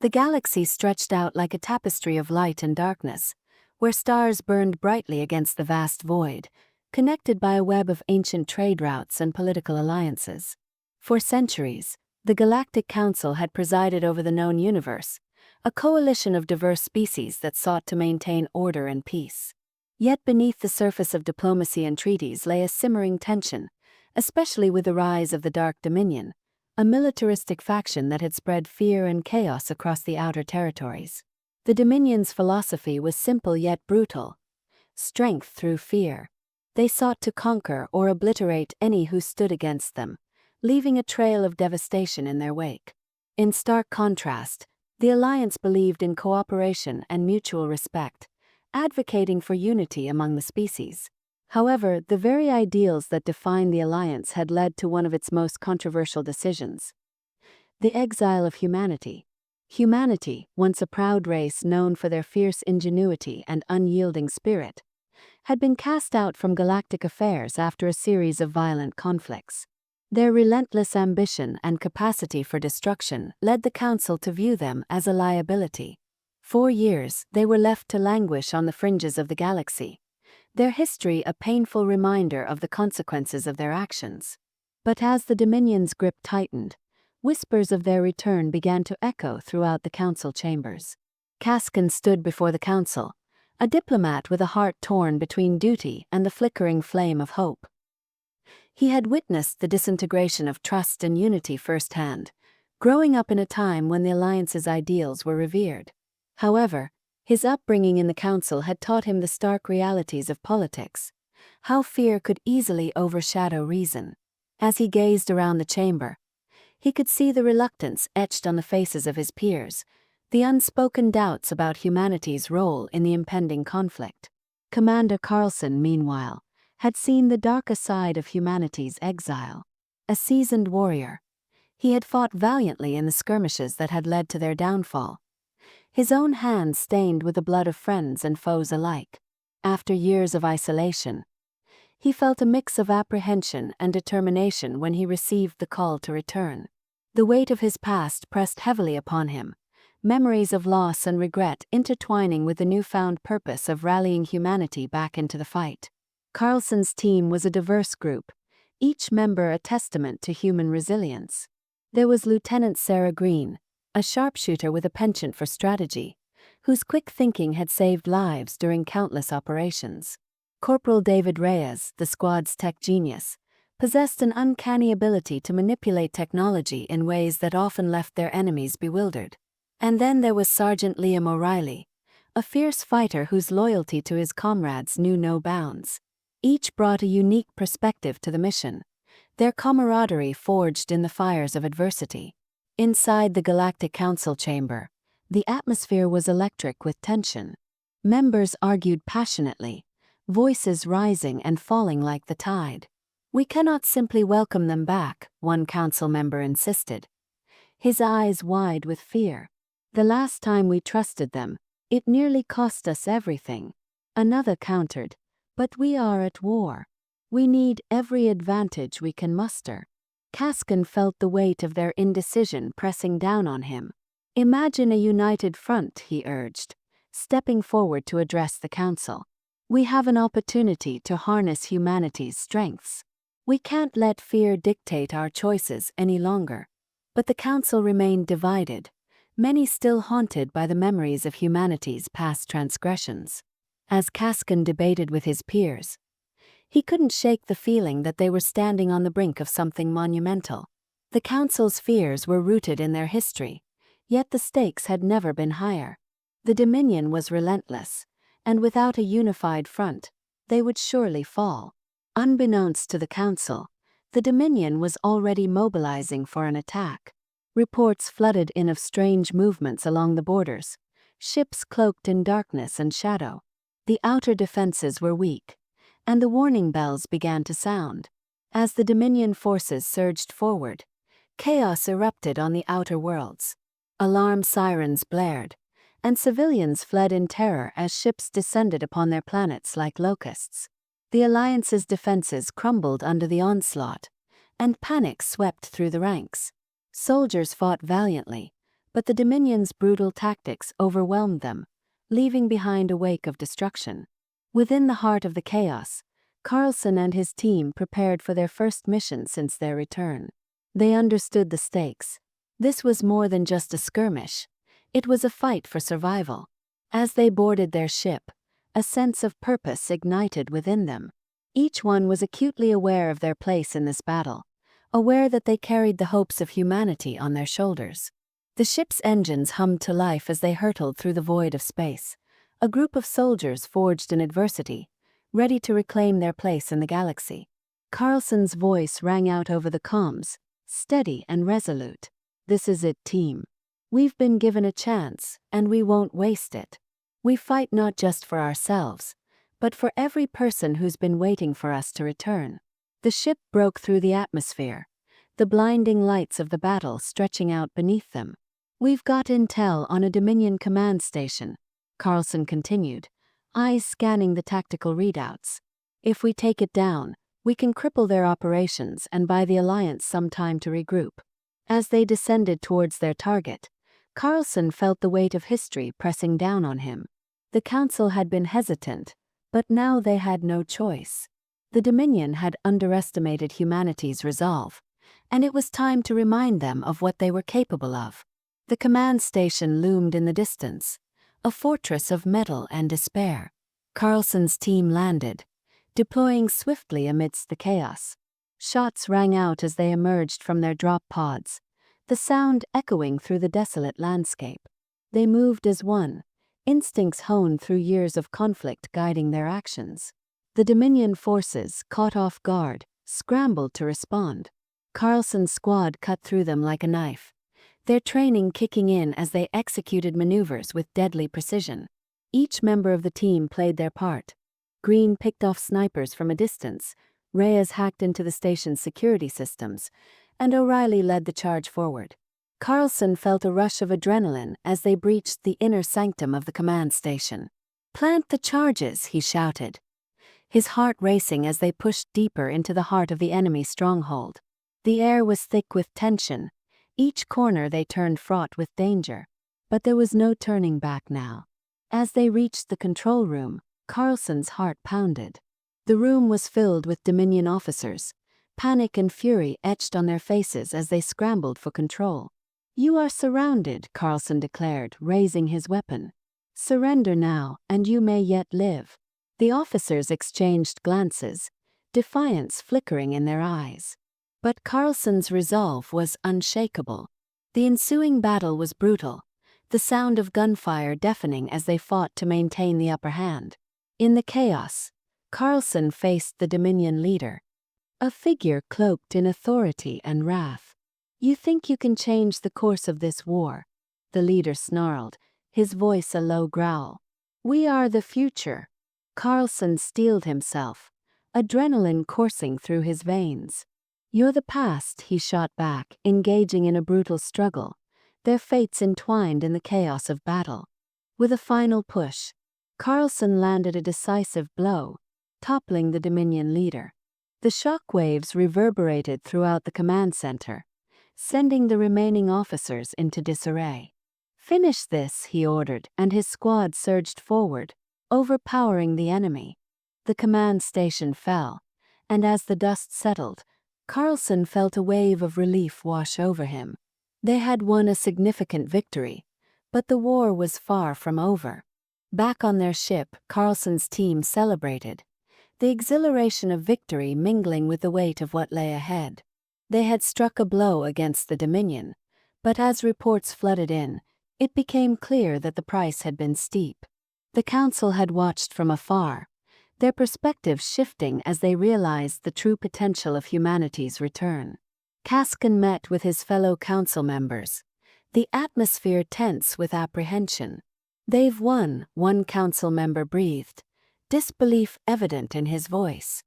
The galaxy stretched out like a tapestry of light and darkness, where stars burned brightly against the vast void, connected by a web of ancient trade routes and political alliances. For centuries, the Galactic Council had presided over the known universe, a coalition of diverse species that sought to maintain order and peace. Yet beneath the surface of diplomacy and treaties lay a simmering tension, especially with the rise of the Dark Dominion, a militaristic faction that had spread fear and chaos across the outer territories. The Dominion's philosophy was simple yet brutal: strength through fear. They sought to conquer or obliterate any who stood against them, leaving a trail of devastation in their wake. In stark contrast, the Alliance believed in cooperation and mutual respect, advocating for unity among the species. However, the very ideals that defined the Alliance had led to one of its most controversial decisions: the exile of humanity. Humanity, once a proud race known for their fierce ingenuity and unyielding spirit, had been cast out from galactic affairs after a series of violent conflicts. Their relentless ambition and capacity for destruction led the Council to view them as a liability. For years, they were left to languish on the fringes of the galaxy, their history a painful reminder of the consequences of their actions. But as the Dominion's grip tightened, whispers of their return began to echo throughout the Council chambers. Cascan stood before the Council, a diplomat with a heart torn between duty and the flickering flame of hope. He had witnessed the disintegration of trust and unity firsthand, growing up in a time when the Alliance's ideals were revered. However, his upbringing in the Council had taught him the stark realities of politics, how fear could easily overshadow reason. As he gazed around the chamber, he could see the reluctance etched on the faces of his peers, the unspoken doubts about humanity's role in the impending conflict. Commander Carlson, meanwhile, had seen the darker side of humanity's exile. A seasoned warrior, he had fought valiantly in the skirmishes that had led to their downfall, his own hands stained with the blood of friends and foes alike. After years of isolation, he felt a mix of apprehension and determination when he received the call to return. The weight of his past pressed heavily upon him, memories of loss and regret intertwining with the newfound purpose of rallying humanity back into the fight. Carlson's team was a diverse group, each member a testament to human resilience. There was Lieutenant Sarah Green, a sharpshooter with a penchant for strategy, whose quick thinking had saved lives during countless operations. Corporal David Reyes, the squad's tech genius, possessed an uncanny ability to manipulate technology in ways that often left their enemies bewildered. And then there was Sergeant Liam O'Reilly, a fierce fighter whose loyalty to his comrades knew no bounds. Each brought a unique perspective to the mission, their camaraderie forged in the fires of adversity. Inside the Galactic Council chamber, the atmosphere was electric with tension. Members argued passionately, voices rising and falling like the tide. "We cannot simply welcome them back," one council member insisted, his eyes wide with fear. "The last time we trusted them, it nearly cost us everything." Another countered, "But we are at war. We need every advantage we can muster." Cascan felt the weight of their indecision pressing down on him. "Imagine a united front," he urged, stepping forward to address the Council. "We have an opportunity to harness humanity's strengths. We can't let fear dictate our choices any longer." But the Council remained divided, many still haunted by the memories of humanity's past transgressions. As Cascan debated with his peers, he couldn't shake the feeling that they were standing on the brink of something monumental. The Council's fears were rooted in their history, yet the stakes had never been higher. The Dominion was relentless, and without a unified front, they would surely fall. Unbeknownst to the Council, the Dominion was already mobilizing for an attack. Reports flooded in of strange movements along the borders, ships cloaked in darkness and shadow. The outer defenses were weak, and the warning bells began to sound. As the Dominion forces surged forward, chaos erupted on the outer worlds. Alarm sirens blared, and civilians fled in terror as ships descended upon their planets like locusts. The Alliance's defenses crumbled under the onslaught, and panic swept through the ranks. Soldiers fought valiantly, but the Dominion's brutal tactics overwhelmed them, leaving behind a wake of destruction. Within the heart of the chaos, Carlson and his team prepared for their first mission since their return. They understood the stakes. This was more than just a skirmish. It was a fight for survival. As they boarded their ship, a sense of purpose ignited within them. Each one was acutely aware of their place in this battle, aware that they carried the hopes of humanity on their shoulders. The ship's engines hummed to life as they hurtled through the void of space, a group of soldiers forged in adversity, ready to reclaim their place in the galaxy. Carlson's voice rang out over the comms, steady and resolute. "This is it, team. We've been given a chance, and we won't waste it. We fight not just for ourselves, but for every person who's been waiting for us to return." The ship broke through the atmosphere, the blinding lights of the battle stretching out beneath them. "We've got intel on a Dominion command station," Carlson continued, eyes scanning the tactical readouts. "If we take it down, we can cripple their operations and buy the Alliance some time to regroup." As they descended towards their target, Carlson felt the weight of history pressing down on him. The Council had been hesitant, but now they had no choice. The Dominion had underestimated humanity's resolve, and it was time to remind them of what they were capable of. The command station loomed in the distance, a fortress of metal and despair. Carlson's team landed, deploying swiftly amidst the chaos. Shots rang out as they emerged from their drop pods, the sound echoing through the desolate landscape. They moved as one, instincts honed through years of conflict guiding their actions. The Dominion forces, caught off guard, scrambled to respond. Carlson's squad cut through them like a knife, their training kicking in as they executed maneuvers with deadly precision. Each member of the team played their part. Green picked off snipers from a distance, Reyes hacked into the station's security systems, and O'Reilly led the charge forward. Carlson felt a rush of adrenaline as they breached the inner sanctum of the command station. "Plant the charges," he shouted, his heart racing as they pushed deeper into the heart of the enemy stronghold. The air was thick with tension, each corner they turned fraught with danger. But there was no turning back now. As they reached the control room, Carlson's heart pounded. The room was filled with Dominion officers, panic and fury etched on their faces as they scrambled for control. "You are surrounded," Carlson declared, raising his weapon. "Surrender now, and you may yet live." The officers exchanged glances, defiance flickering in their eyes. But Carlson's resolve was unshakable. The ensuing battle was brutal, the sound of gunfire deafening as they fought to maintain the upper hand. In the chaos, Carlson faced the Dominion leader, a figure cloaked in authority and wrath. "You think you can change the course of this war?" the leader snarled, his voice a low growl. "We are the future." Carlson steeled himself, adrenaline coursing through his veins. "You're the past," he shot back, engaging in a brutal struggle, their fates entwined in the chaos of battle. With a final push, Carlson landed a decisive blow, toppling the Dominion leader. The shockwaves reverberated throughout the command center, sending the remaining officers into disarray. "Finish this," he ordered, and his squad surged forward, overpowering the enemy. The command station fell, and as the dust settled, Carlson felt a wave of relief wash over him. They had won a significant victory, but the war was far from over. Back on their ship, Carlson's team celebrated, the exhilaration of victory mingling with the weight of what lay ahead. They had struck a blow against the Dominion, but as reports flooded in, it became clear that the price had been steep. The Council had watched from afar, their perspectives shifting as they realized the true potential of humanity's return. Caskin met with his fellow Council members, the atmosphere tense with apprehension. "They've won," one Council member breathed, disbelief evident in his voice.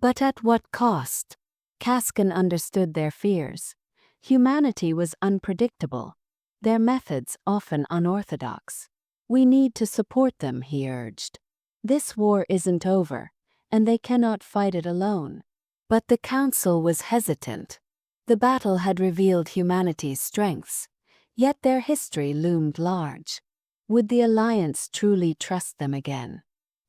But at what cost? Caskin understood their fears. Humanity was unpredictable, their methods often unorthodox. "We need to support them," he urged. "This war isn't over, and they cannot fight it alone." But the Council was hesitant. The battle had revealed humanity's strengths, Yet their history loomed large. Would the alliance truly trust them again?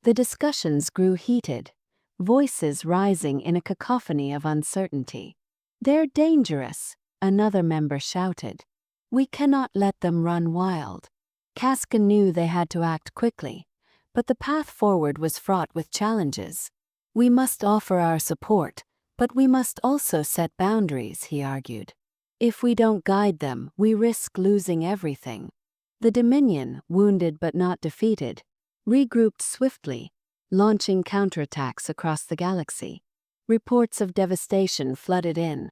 The discussions grew heated, voices rising in a cacophony of uncertainty. "They're dangerous," another member shouted. "We cannot let them run wild." Cascan knew they had to act quickly, but the path forward was fraught with challenges. "We must offer our support, but we must also set boundaries," he argued. "If we don't guide them, we risk losing everything." The Dominion, wounded but not defeated, regrouped swiftly, launching counterattacks across the galaxy. Reports of devastation flooded in,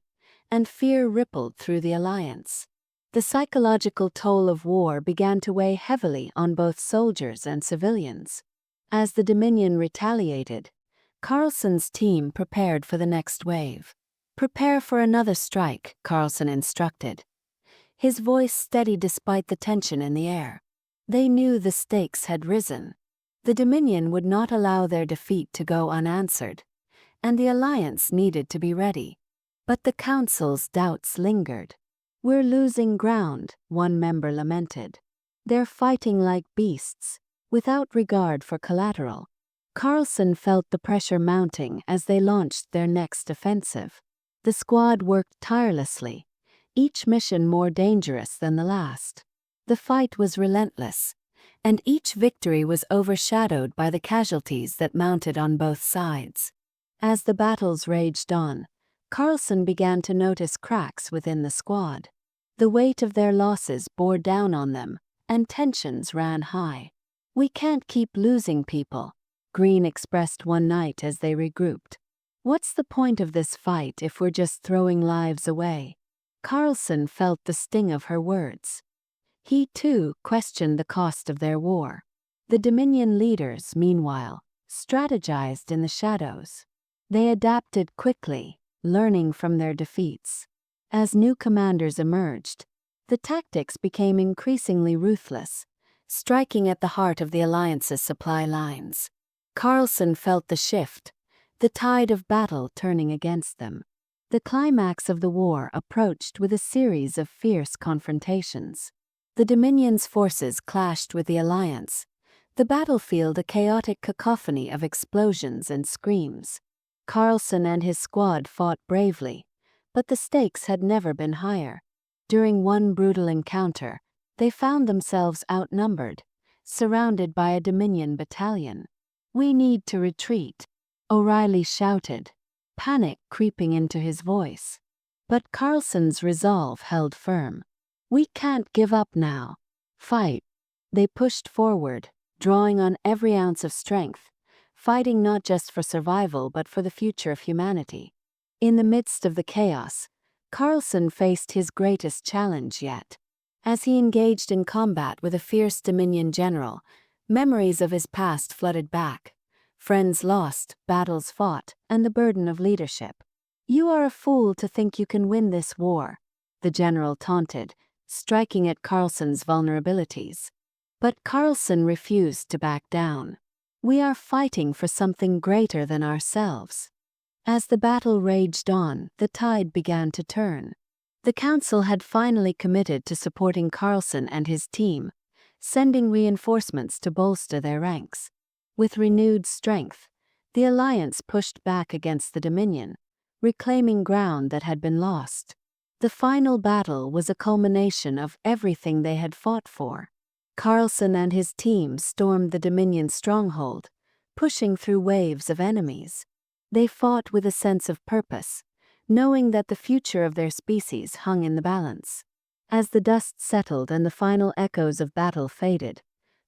and fear rippled through the alliance. The psychological toll of war began to weigh heavily on both soldiers and civilians. As the Dominion retaliated, Carlson's team prepared for the next wave. "Prepare for another strike," Carlson instructed, his voice steady despite the tension in the air. They knew the stakes had risen. The Dominion would not allow their defeat to go unanswered, and the alliance needed to be ready. But the Council's doubts lingered. "We're losing ground," one member lamented. "They're fighting like beasts, without regard for collateral." Carlson felt the pressure mounting as they launched their next offensive. The squad worked tirelessly, each mission more dangerous than the last. The fight was relentless, and each victory was overshadowed by the casualties that mounted on both sides. As the battles raged on, Carlson began to notice cracks within the squad. The weight of their losses bore down on them, and tensions ran high. "We can't keep losing people," Green expressed one night as they regrouped. "What's the point of this fight if we're just throwing lives away?" Carlson felt the sting of her words. He, too, questioned the cost of their war. The Dominion leaders, meanwhile, strategized in the shadows. They adapted quickly, learning from their defeats. As new commanders emerged, the tactics became increasingly ruthless, striking at the heart of the alliance's supply lines. Carlson felt the shift, the tide of battle turning against them. The climax of the war approached with a series of fierce confrontations. The Dominion's forces clashed with the Alliance, the battlefield a chaotic cacophony of explosions and screams. Carlson and his squad fought bravely, but the stakes had never been higher. During one brutal encounter, they found themselves outnumbered, surrounded by a Dominion battalion. "We need to retreat," O'Reilly shouted, panic creeping into his voice. But Carlson's resolve held firm. "We can't give up now. Fight." They pushed forward, drawing on every ounce of strength, fighting not just for survival but for the future of humanity. In the midst of the chaos, Carlson faced his greatest challenge yet. As he engaged in combat with a fierce Dominion general, memories of his past flooded back. Friends lost, battles fought, and the burden of leadership. "You are a fool to think you can win this war," the general taunted, striking at Carlson's vulnerabilities. But Carlson refused to back down. "We are fighting for something greater than ourselves." As the battle raged on, the tide began to turn. The Council had finally committed to supporting Carlson and his team, sending reinforcements to bolster their ranks. With renewed strength, the Alliance pushed back against the Dominion, reclaiming ground that had been lost. The final battle was a culmination of everything they had fought for. Carlson and his team stormed the Dominion stronghold, pushing through waves of enemies. They fought with a sense of purpose, knowing that the future of their species hung in the balance. As the dust settled and the final echoes of battle faded,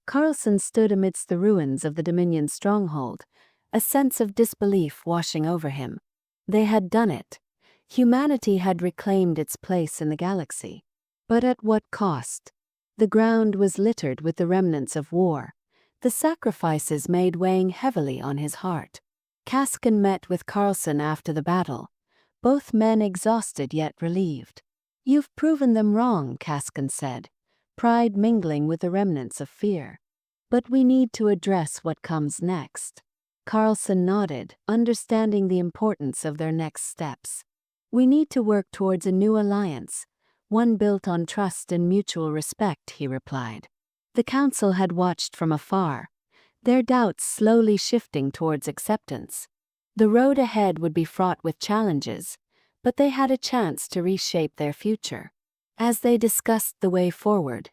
Carlson stood amidst the ruins of the Dominion stronghold, a sense of disbelief washing over him. They had done it. Humanity had reclaimed its place in the galaxy. But at what cost? The ground was littered with the remnants of war, the sacrifices made weighing heavily on his heart. Cascan met with Carlson after the battle, both men exhausted yet relieved. "You've proven them wrong," Cascan said, pride mingling with the remnants of fear. "But we need to address what comes next." Carlson nodded, understanding the importance of their next steps. "We need to work towards a new alliance, one built on trust and mutual respect, he replied. The council had watched from afar, their doubts slowly shifting towards acceptance. The road ahead would be fraught with challenges, but they had a chance to reshape their future. As they discussed the way forward,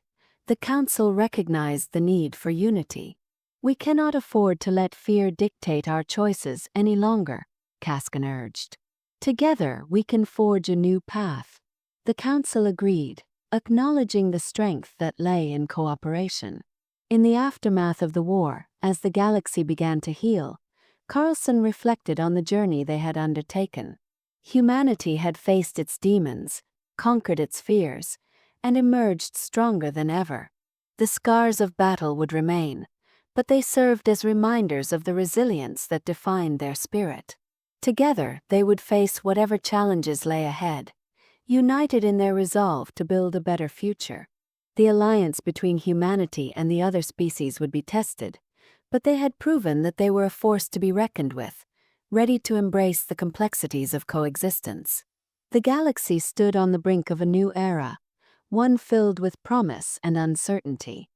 the council recognized the need for unity. We cannot afford to let fear dictate our choices any longer, Cascan urged. Together we can forge a new path. The council agreed, acknowledging the strength that lay in cooperation. In the aftermath of the war, as the galaxy began to heal, Carlson reflected on the journey they had undertaken. Humanity had faced its demons, conquered its fears, and emerged stronger than ever. The scars of battle would remain, but they served as reminders of the resilience that defined their spirit. Together, they would face whatever challenges lay ahead, united in their resolve to build a better future. The alliance between humanity and the other species would be tested, but they had proven that they were a force to be reckoned with, ready to embrace the complexities of coexistence. The galaxy stood on the brink of a new era, one filled with promise and uncertainty.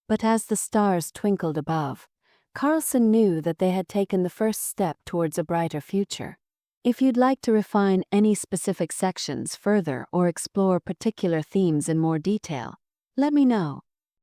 But as the stars twinkled above, Carlson knew that they had taken the first step towards a brighter future. If you'd like to refine any specific sections further or explore particular themes in more detail, let me know.